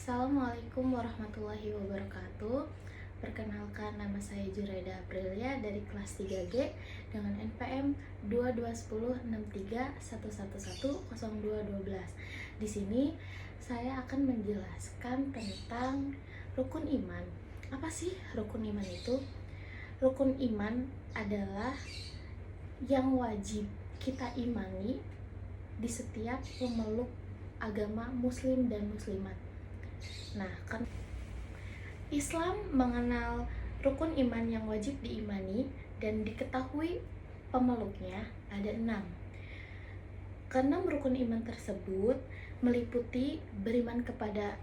Assalamualaikum warahmatullahi wabarakatuh. Perkenalkan, nama saya Juraida Aprilia dari kelas 3G dengan NPM 22106311100212. Di sini saya akan menjelaskan tentang rukun iman. Apa sih rukun iman itu? Rukun iman adalah yang wajib kita imani di setiap pemeluk agama muslim dan muslimat. Nah, kan Islam mengenal rukun iman yang wajib diimani dan diketahui pemeluknya ada 6. Keenam rukun iman tersebut meliputi beriman kepada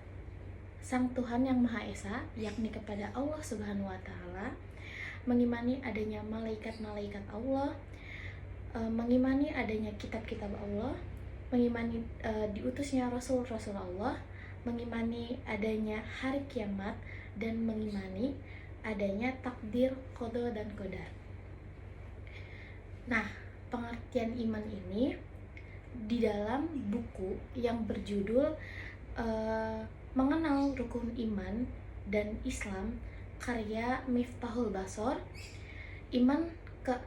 Sang Tuhan Yang Maha Esa, yakni kepada Allah Subhanahu wa Ta'ala, mengimani adanya malaikat-malaikat Allah, mengimani adanya kitab-kitab Allah, mengimani diutusnya Rasul-Rasul Allah, mengimani adanya hari kiamat, dan mengimani adanya takdir, qada dan qadar. Nah, pengertian iman ini di dalam buku yang berjudul Mengenal Rukun Iman dan Islam karya Miftahul Basor. Iman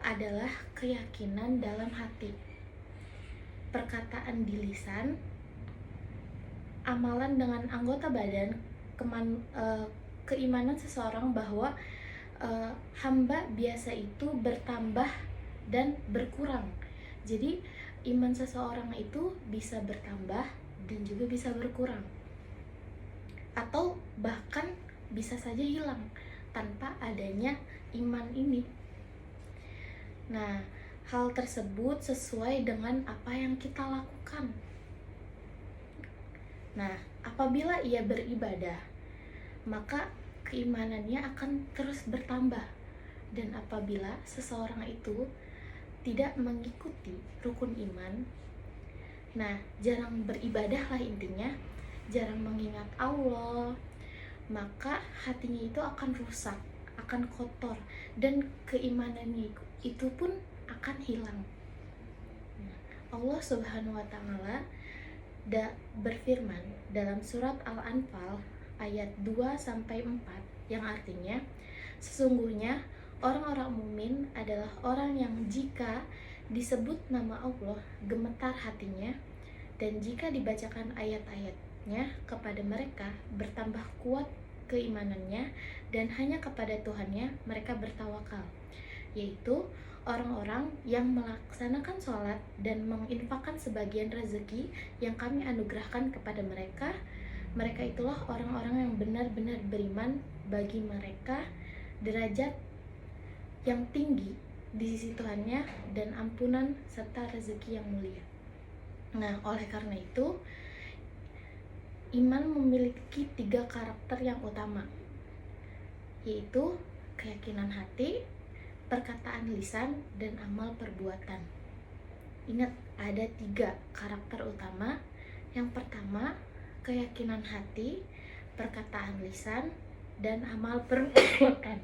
adalah keyakinan dalam hati, perkataan di lisan, amalan dengan anggota badan, keimanan seseorang bahwa hamba biasa itu bertambah dan berkurang. Jadi iman seseorang itu bisa bertambah dan juga bisa berkurang, atau bahkan bisa saja hilang tanpa adanya iman ini. Nah, hal tersebut sesuai dengan apa yang kita lakukan. Nah, apabila ia beribadah, maka keimanannya akan terus bertambah. Dan apabila seseorang itu tidak mengikuti rukun iman, nah jarang beribadah lah intinya, jarang mengingat Allah, maka hatinya itu akan rusak, akan kotor, dan keimanannya itu pun akan hilang. Allah Subhanahu wa Ta'ala berfirman dalam surat Al-Anfal ayat 2-4 yang artinya, sesungguhnya orang-orang mukmin adalah orang yang jika disebut nama Allah gemetar hatinya, dan jika dibacakan ayat-ayatnya kepada mereka bertambah kuat keimanannya, dan hanya kepada Tuhannya mereka bertawakal, yaitu orang-orang yang melaksanakan sholat dan menginfakkan sebagian rezeki yang kami anugerahkan kepada mereka. Mereka itulah orang-orang yang benar-benar beriman. Bagi mereka derajat yang tinggi di sisi Tuhannya dan ampunan serta rezeki yang mulia. Nah, oleh karena itu iman memiliki 3 karakter yang utama, yaitu keyakinan hati, perkataan lisan, dan amal perbuatan. Ingat, ada 3 karakter utama. Yang pertama, keyakinan hati, perkataan lisan, dan amal perbuatan.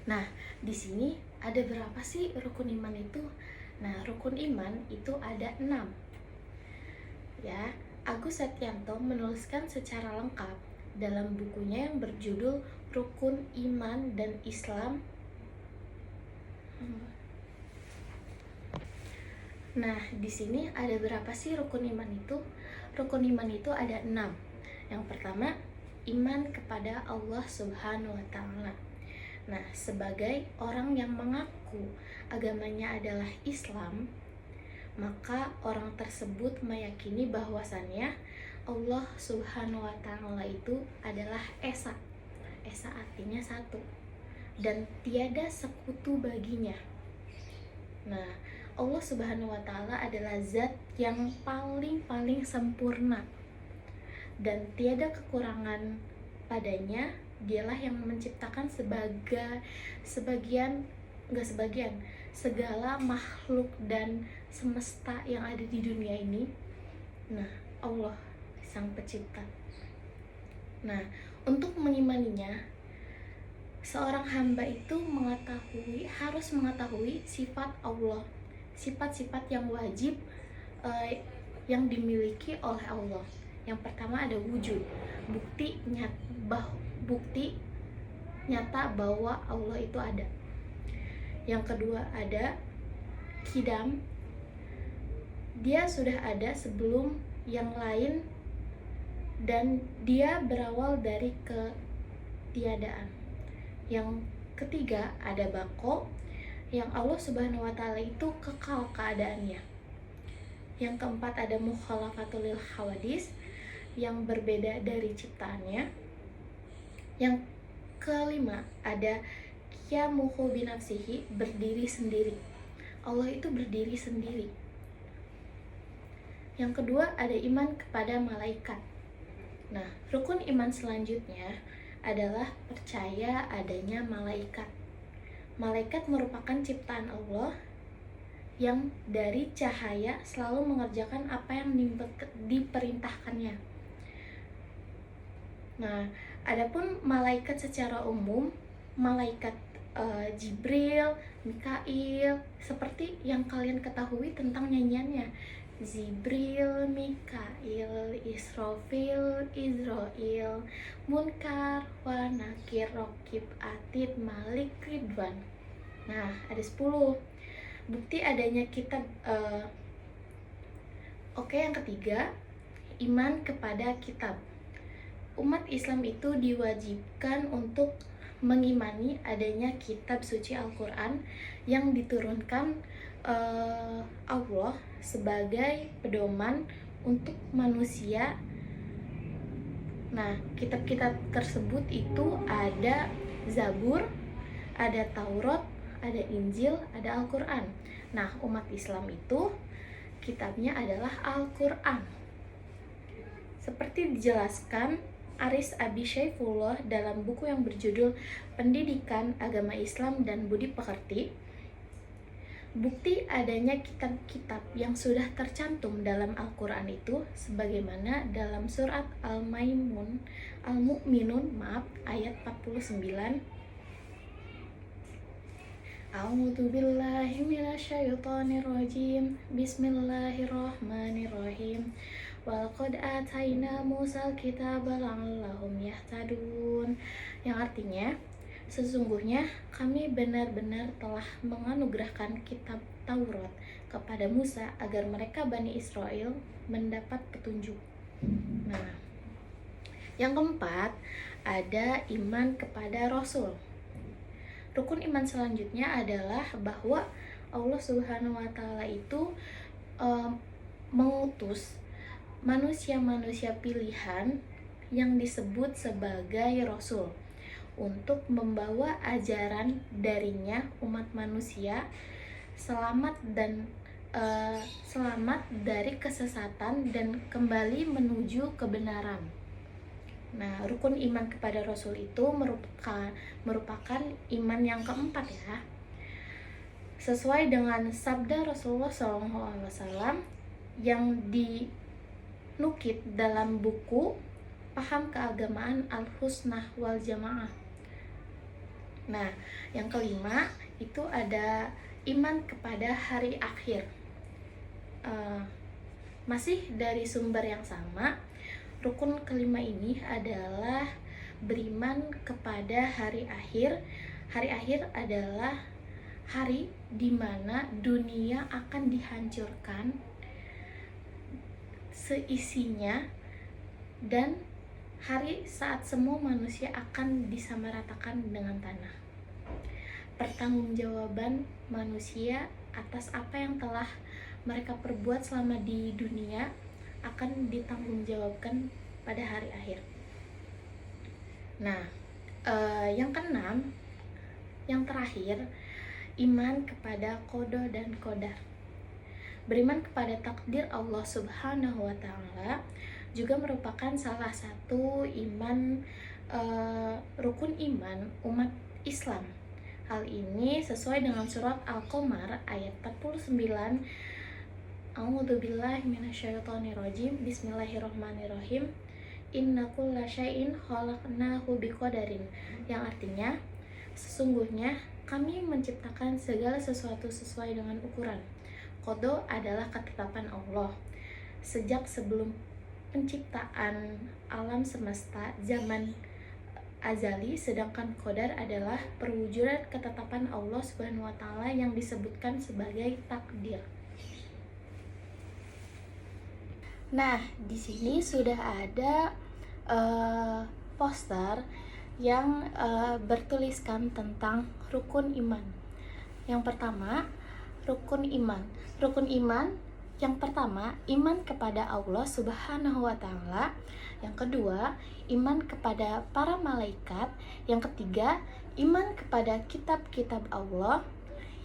Nah, di sini ada berapa sih rukun iman itu? Nah, rukun iman itu ada 6. Ya, Agus Setianto menuliskan secara lengkap dalam bukunya yang berjudul Rukun Iman dan Islam. Nah, di sini ada berapa sih rukun iman itu? Rukun iman itu ada 6. Yang pertama, iman kepada Allah Subhanahu wa Ta'ala. Nah, sebagai orang yang mengaku agamanya adalah Islam, maka orang tersebut meyakini bahwasannya Allah Subhanahu wa Ta'ala itu adalah Esa. Esa artinya satu, dan tiada sekutu baginya. Nah, Allah Subhanahu wa Ta'ala adalah zat yang paling sempurna dan tiada kekurangan padanya. Dialah yang menciptakan segala makhluk dan semesta yang ada di dunia ini. Nah, Allah sang pencipta. Nah, untuk mengimaninya, seorang hamba itu harus mengetahui sifat Allah, sifat-sifat yang wajib yang dimiliki oleh Allah, Yang pertama ada wujud, bukti nyata bahwa Allah itu ada. Yang kedua ada kidam, dia sudah ada sebelum yang lain dan dia berawal dari ketiadaan. Yang ketiga ada bako, yang Allah Subhanahu wa Ta'ala itu kekal keadaannya. Yang keempat ada mukhalafatul lil hawadis, yang berbeda dari ciptaannya. Yang kelima ada qiyamuhu binafsihi, berdiri sendiri. Allah itu berdiri sendiri. Yang kedua ada iman kepada malaikat. Nah, rukun iman selanjutnya adalah percaya adanya malaikat. Malaikat merupakan ciptaan Allah yang dari cahaya selalu mengerjakan apa yang diperintahkannya. Nah, adapun malaikat secara umum, malaikat Jibril, Mikail, seperti yang kalian ketahui tentang nyanyiannya. Jibril, Mikail, Israfil, Izrail, Munkar, wa Nakir, Rokib, Atid, Malik, Ridwan. Nah, ada 10 bukti adanya kitab. Yang ketiga, iman kepada kitab. Umat Islam itu diwajibkan untuk mengimani adanya kitab suci Al-Quran yang diturunkan Allah sebagai pedoman untuk manusia. Nah, kitab-kitab tersebut itu ada Zabur, ada Taurat, ada Injil, ada Al-Quran. Nah, umat Islam itu kitabnya adalah Al-Quran. Seperti dijelaskan Aris Abi Syaifullah dalam buku yang berjudul Pendidikan Agama Islam dan Budi Pekerti, bukti adanya kitab-kitab yang sudah tercantum dalam Al-Quran itu sebagaimana dalam surat Al-Mu'minun ayat 49. A'udzu billahi minasyaitonir rajim. Bismillahirrahmanirrahim. Walaqad ataina Musal kitaba la'allahum yahtadun. Yang artinya, sesungguhnya kami benar-benar telah menganugerahkan kitab Taurat kepada Musa agar mereka Bani Israel mendapat petunjuk. Nah, yang keempat ada iman kepada Rasul. Rukun iman selanjutnya adalah bahwa Allah Subhanahu wa Ta'ala itu mengutus manusia-manusia pilihan yang disebut sebagai Rasul untuk membawa ajaran darinya umat manusia selamat dari kesesatan dan kembali menuju kebenaran. Nah, rukun iman kepada Rasul itu merupakan iman yang keempat ya. Sesuai dengan sabda Rasulullah SAW yang dinukit dalam buku Paham Keagamaan Al-Husnah wal Jamaah. Nah, yang kelima itu ada iman kepada hari akhir. Masih dari sumber yang sama. Rukun kelima ini adalah beriman kepada hari akhir. Hari akhir adalah hari di mana dunia akan dihancurkan seisinya dan hari saat semua manusia akan disamaratakan dengan tanah. Pertanggungjawaban manusia atas apa yang telah mereka perbuat selama di dunia akan ditanggungjawabkan pada hari akhir. Nah, yang keenam, yang terakhir, iman kepada qada dan qadar. Beriman kepada takdir Allah Subhanahu wa Ta'ala juga merupakan salah satu iman, rukun iman umat Islam. Hal ini sesuai dengan surat Al-Qamar ayat 49. A'udzubillahi minasyaitonirrajim. Bismillahirrahmanirrahim. Inna kulla syai'in khalaqnahu biqadarin. Yang artinya, sesungguhnya kami menciptakan segala sesuatu sesuai dengan ukuran. Qada adalah ketetapan Allah sejak sebelum penciptaan alam semesta zaman azali, sedangkan qadar adalah perwujudan ketetapan Allah Subhanahu wa taala yang disebutkan sebagai takdir. Nah, di sini sudah ada poster yang bertuliskan tentang rukun iman. Yang pertama, rukun iman. Rukun iman yang pertama, iman kepada Allah Subhanahu wa taala. Yang kedua, iman kepada para malaikat. Yang ketiga, iman kepada kitab-kitab Allah.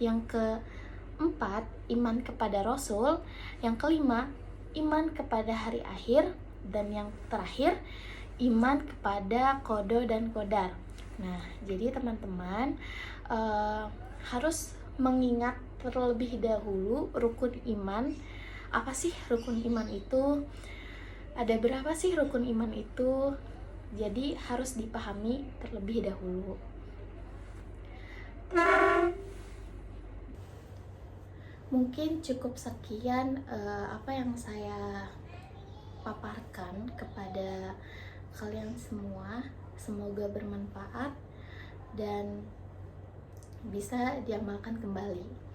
Yang keempat, iman kepada Rasul. Yang kelima, iman kepada hari akhir. Dan yang terakhir, iman kepada qada dan qadar. Nah, jadi teman-teman harus mengingat terlebih dahulu rukun iman. Apa sih rukun iman itu? Ada berapa sih rukun iman itu? Jadi harus dipahami terlebih dahulu. Mungkin cukup sekian apa yang saya paparkan kepada kalian semua. Semoga bermanfaat dan bisa diamalkan kembali.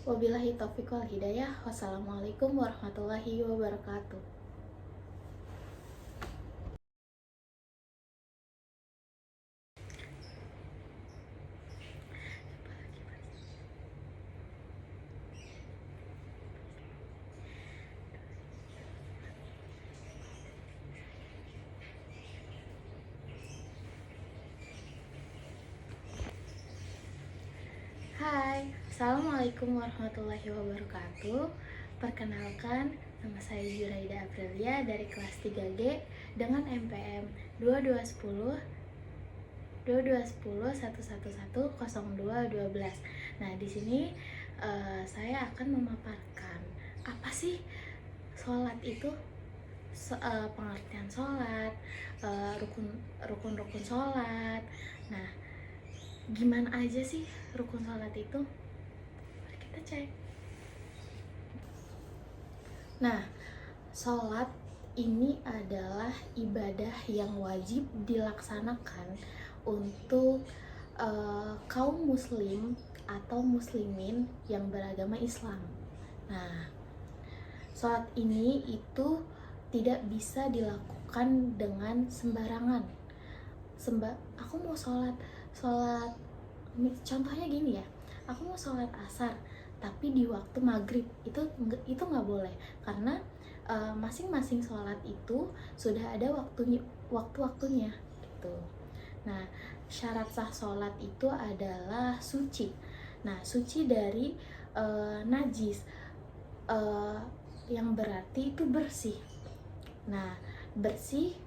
Wabillahi taufiq wal hidayah. Wassalamualaikum warahmatullahi wabarakatuh. Hai, Assalamualaikum warahmatullahi wabarakatuh. Perkenalkan, nama saya Juraida Aprilia dari kelas 3G dengan MPM 2210 111 Nah, di sini saya akan memaparkan apa sih sholat itu, pengertian sholat, rukun-rukun sholat. Nah, gimana aja sih rukun sholat itu? Mari kita cek. Nah, sholat ini adalah ibadah yang wajib dilaksanakan untuk kaum muslim atau muslimin yang beragama Islam. Nah, sholat ini itu tidak bisa dilakukan dengan sembarangan. Aku mau sholat, contohnya gini ya, aku mau sholat asar tapi di waktu maghrib, itu nggak boleh, karena masing-masing sholat itu sudah ada waktu-waktunya gitu. Nah, syarat sah sholat itu adalah suci. Nah, suci dari najis, yang berarti itu bersih. Nah, bersih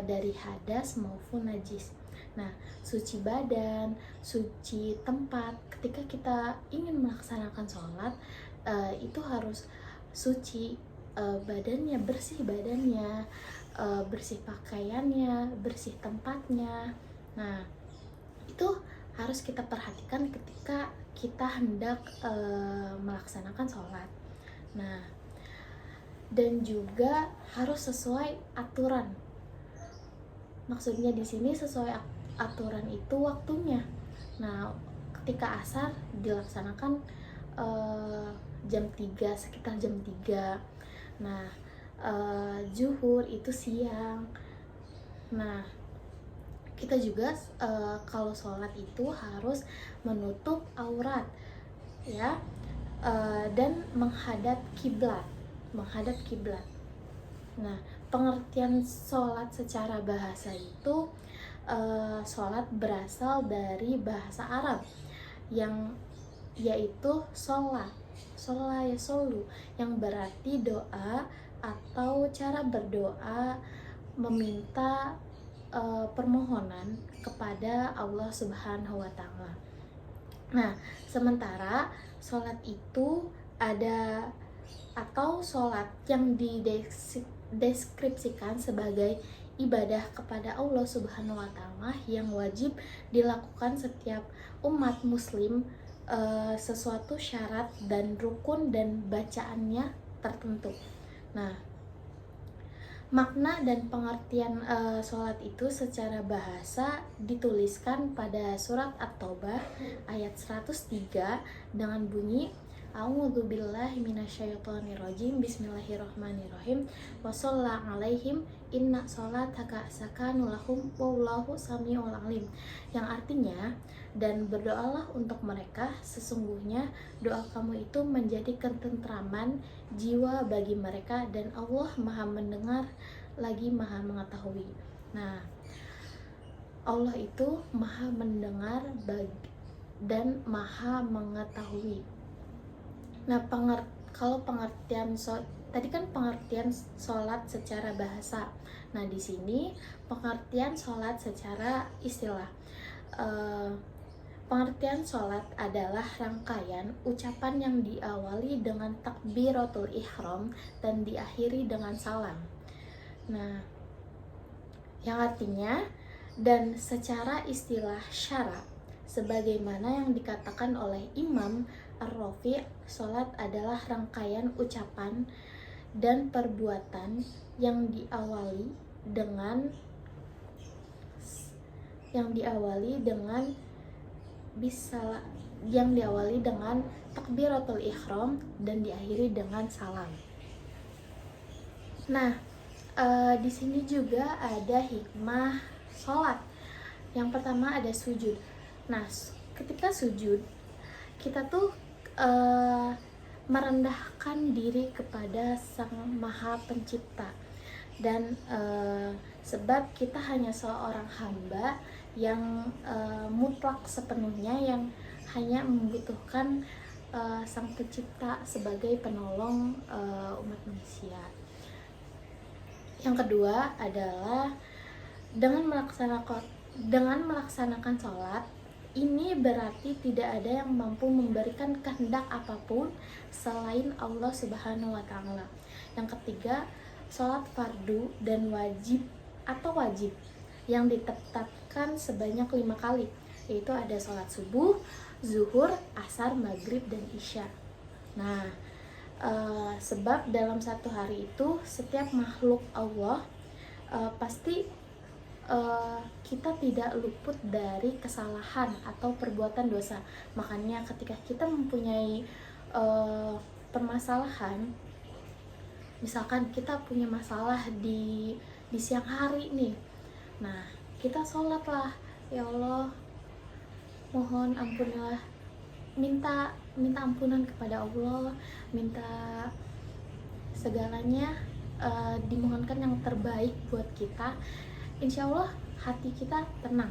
dari hadas maupun najis. Nah, suci badan, suci tempat. Ketika kita ingin melaksanakan sholat, itu harus suci badannya, bersih badannya, bersih pakaiannya, bersih tempatnya. Nah, itu harus kita perhatikan ketika kita hendak melaksanakan sholat. Nah, dan juga harus sesuai aturan. Maksudnya di sini sesuai aturan itu waktunya. Nah, ketika asar dilaksanakan jam 3, sekitar jam 3. Nah, zuhur itu siang. Nah, kita juga kalau sholat itu harus menutup aurat, ya, dan menghadap kiblat. Nah, pengertian sholat secara bahasa itu, sholat berasal dari bahasa Arab yang yaitu sholat ya solu, yang berarti doa atau cara berdoa meminta permohonan kepada Allah Subhanahu wa taala. Nah, sementara sholat itu ada, atau sholat yang dideskripsikan sebagai ibadah kepada Allah Subhanahu wa taala yang wajib dilakukan setiap umat muslim, sesuatu syarat dan rukun dan bacaannya tertentu. Nah, Makna dan pengertian sholat itu secara bahasa dituliskan pada surat At-Taubah ayat 103 dengan bunyi A'udzubillahi minasyaitonirrajim Bismillahirrahmanirrahim wa shalla 'alaihim inna sholataka sakanun lahum wallahu sami'ul alim, yang artinya, dan berdoalah untuk mereka, sesungguhnya doa kamu itu menjadi ketentraman jiwa bagi mereka dan Allah Maha mendengar lagi Maha mengetahui. Nah, Allah itu Maha mendengar dan Maha mengetahui. Nah, kalau pengertian tadi kan pengertian sholat secara bahasa. Nah, di sini pengertian sholat secara istilah. Pengertian sholat adalah rangkaian ucapan yang diawali dengan takbiratul ihram dan diakhiri dengan salam. Nah, yang artinya, dan secara istilah syara, sebagaimana yang dikatakan oleh Imam Ar-Rafi', sholat adalah rangkaian ucapan dan perbuatan yang diawali dengan takbiratul ihram dan diakhiri dengan salam. Nah, di sini juga ada hikmah sholat. Yang pertama ada sujud. Nah, ketika sujud kita tuh merendahkan diri kepada Sang Maha Pencipta, dan sebab kita hanya seorang hamba yang mutlak sepenuhnya, yang hanya membutuhkan Sang Pencipta sebagai penolong umat manusia. Yang kedua adalah dengan melaksanakan sholat ini berarti tidak ada yang mampu memberikan kehendak apapun selain Allah Subhanahu wa Ta'ala. Yang ketiga, sholat fardu dan wajib yang ditetapkan sebanyak 5 kali, yaitu ada sholat subuh, zuhur, asar, maghrib, dan isya. Nah, sebab dalam satu hari itu setiap makhluk Allah pasti kita tidak luput dari kesalahan atau perbuatan dosa. Makanya ketika kita mempunyai permasalahan, misalkan kita punya masalah di siang hari nih, nah kita sholat lah, ya Allah mohon ampunilah, minta ampunan kepada Allah, minta segalanya dimohonkan yang terbaik buat kita. Insya Allah hati kita tenang.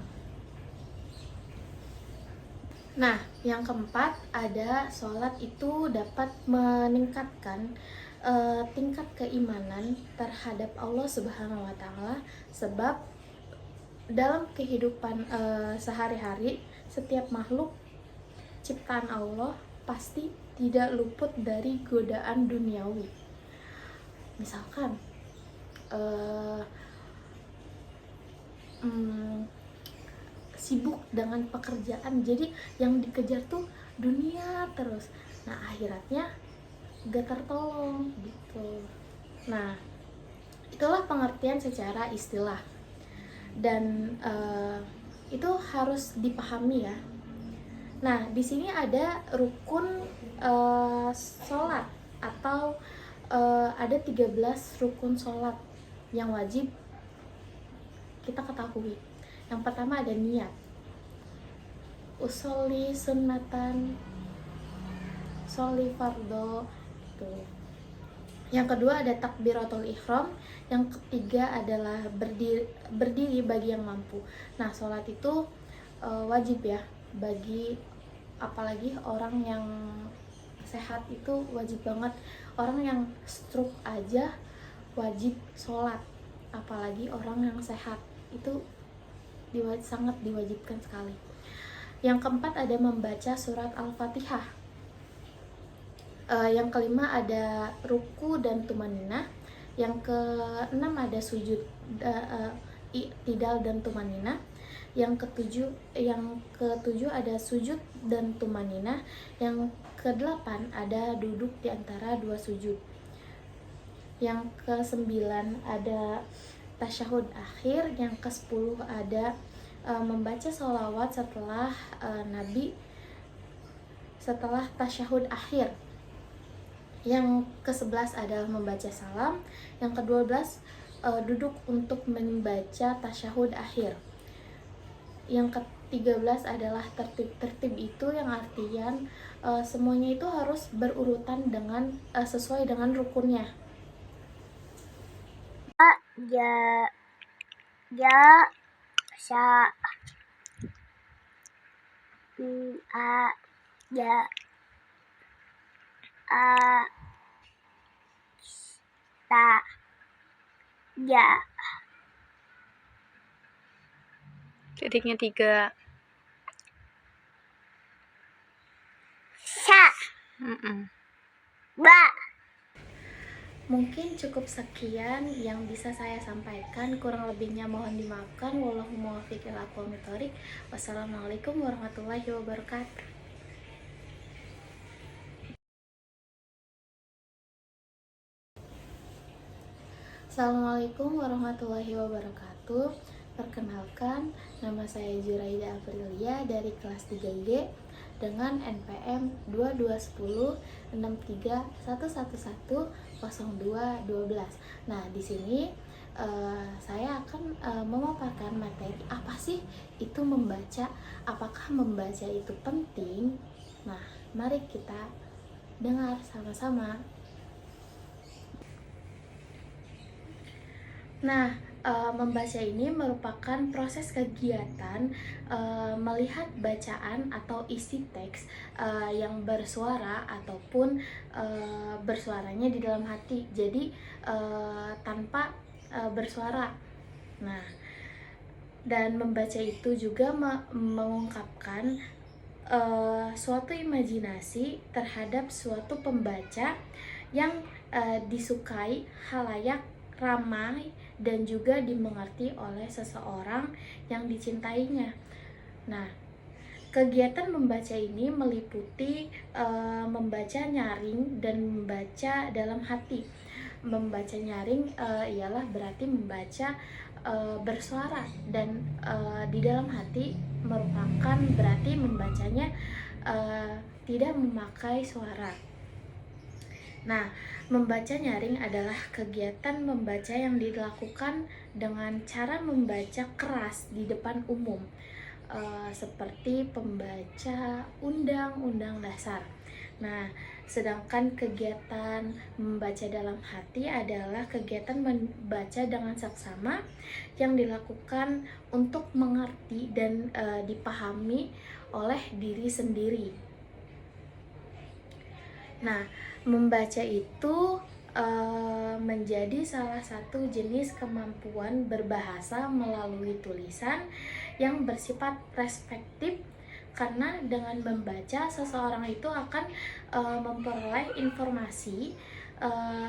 Nah, yang keempat ada sholat itu dapat meningkatkan tingkat keimanan terhadap Allah Subhanahu wa Ta'ala, sebab dalam kehidupan sehari-hari setiap makhluk ciptaan Allah pasti tidak luput dari godaan duniawi. Misalkan sibuk dengan pekerjaan, jadi yang dikejar tuh dunia terus. Nah, akhiratnya gak tertolong gitu. Nah, itulah pengertian secara istilah, dan itu harus dipahami ya. Nah, di sini ada rukun sholat atau ada 13 rukun sholat yang wajib kita ketahui. Yang pertama ada niat, usolli sunnatan, sholli fardo gitu. Yang kedua ada takbiratul ihram. Yang ketiga adalah berdiri bagi yang mampu. Nah, sholat itu wajib ya, bagi apalagi orang yang sehat itu wajib banget. Orang yang stroke aja wajib sholat, apalagi orang yang sehat itu sangat diwajibkan sekali. Yang keempat ada membaca surat Al-Fatihah. Yang kelima ada ruku dan tumaninah. Yang keenam ada sujud i'tidal dan tumaninah. Yang ketujuh ada sujud dan tumaninah. Yang kedelapan ada duduk di antara dua sujud. yang ke-9 ada tasyahud akhir, yang ke-10 ada membaca sholawat setelah setelah tasyahud akhir. Yang ke-11 adalah membaca salam, yang ke-12 duduk untuk membaca tasyahud akhir. Yang ke-13 adalah tertib itu yang artian semuanya itu harus berurutan dengan sesuai dengan rukunnya. Ja, ja, sya, a, ja, a, ta, ja. Titiknya 3. Sya, ba. Mungkin cukup sekian yang bisa saya sampaikan, kurang lebihnya mohon dimaafkan. Wallahu muwaffiq ila aqwamit thoriq. Wassalamualaikum warahmatullahi wabarakatuh. Assalamualaikum warahmatullahi wabarakatuh. Perkenalkan, nama saya Juraida Aprilia dari kelas 3G dengan NPM 22106311100212. Nah, di sini saya akan memaparkan materi apa sih itu membaca, apakah membaca itu penting. Nah, mari kita dengar sama-sama. Nah, membaca ini merupakan proses kegiatan melihat bacaan atau isi teks yang bersuara ataupun bersuaranya di dalam hati. Jadi tanpa bersuara. Nah, dan membaca itu juga mengungkapkan suatu imajinasi terhadap suatu pembaca yang disukai halayak ramai dan juga dimengerti oleh seseorang yang dicintainya. Nah, kegiatan membaca ini meliputi membaca nyaring dan membaca dalam hati. Membaca nyaring ialah berarti membaca bersuara, dan di dalam hati merupakan berarti membacanya tidak memakai suara. Nah, membaca nyaring adalah kegiatan membaca yang dilakukan dengan cara membaca keras di depan umum, seperti pembaca Undang-Undang Dasar. Nah, sedangkan kegiatan membaca dalam hati adalah kegiatan membaca dengan saksama yang dilakukan untuk mengerti dan dipahami oleh diri sendiri. Nah, membaca itu menjadi salah satu jenis kemampuan berbahasa melalui tulisan yang bersifat perspektif, karena dengan membaca seseorang itu akan memperoleh informasi,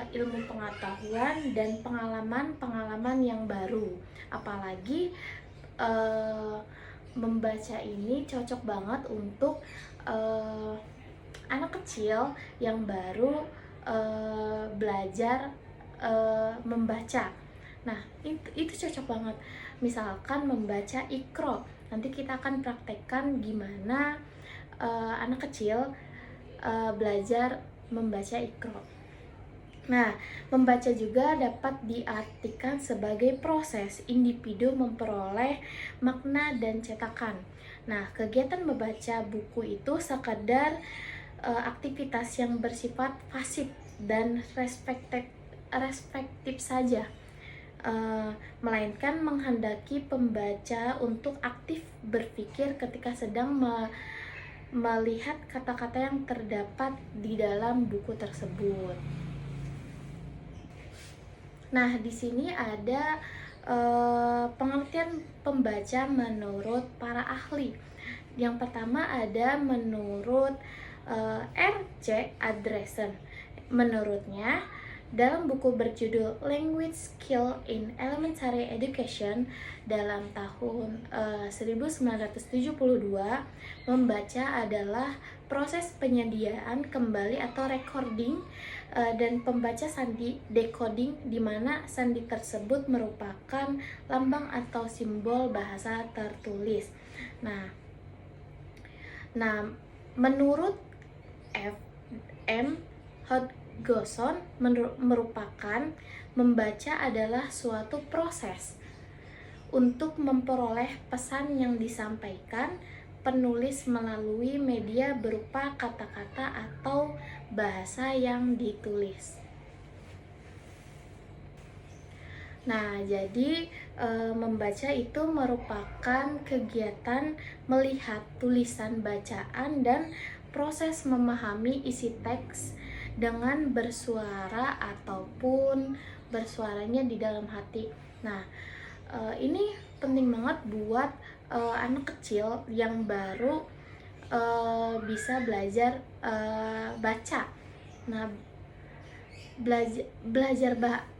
ilmu pengetahuan, dan pengalaman-pengalaman yang baru. Apalagi membaca ini cocok banget untuk anak kecil yang baru belajar membaca. Nah, itu cocok banget. Misalkan membaca Iqra, nanti kita akan praktekkan gimana anak kecil belajar membaca Iqra. Nah, membaca juga dapat diartikan sebagai proses individu memperoleh makna dan cetakan. Nah, kegiatan membaca buku itu sekadar aktivitas yang bersifat pasif dan respektif saja, melainkan menghendaki pembaca untuk aktif berpikir ketika sedang melihat kata-kata yang terdapat di dalam buku tersebut. Nah, di sini ada pengertian pembaca menurut para ahli. Yang pertama ada menurut R.C. Andreessen. Menurutnya, dalam buku berjudul Language Skill in Elementary Education dalam tahun 1972, membaca adalah proses penyediaan kembali atau recording dan pembaca sandi decoding, di mana sandi tersebut merupakan lambang atau simbol bahasa tertulis. Nah, menurut F. M. Hodgson merupakan membaca adalah suatu proses untuk memperoleh pesan yang disampaikan penulis melalui media berupa kata-kata atau bahasa yang ditulis. Nah, jadi membaca itu merupakan kegiatan melihat tulisan bacaan dan proses memahami isi teks dengan bersuara ataupun bersuaranya di dalam hati. Nah, ini penting banget buat anak kecil yang baru bisa belajar baca. Nah, belajar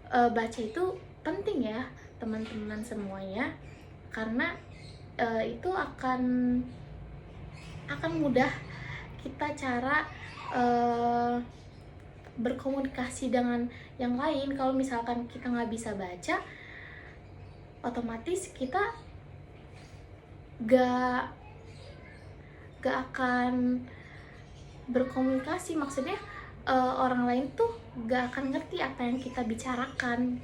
baca itu penting ya teman-teman semuanya, karena itu akan mudah kita cara berkomunikasi dengan yang lain. Kalau misalkan kita nggak bisa baca, otomatis kita gak akan berkomunikasi. Maksudnya orang lain tuh gak akan ngerti apa yang kita bicarakan.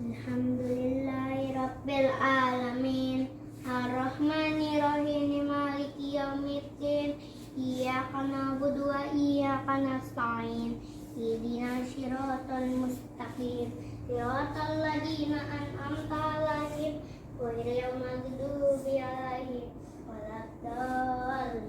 Alhamdulillahi Rabbil Alamin, Ar-Rahmanir-Rahim, Maliki Yaumiddin, Iyyaka na'budu wa iyyaka nasta'in, Ihdinas siratal mustaqim, siratal ladzina an'amta 'alaihim, ghairil maghdubi 'alaihim waladdallin.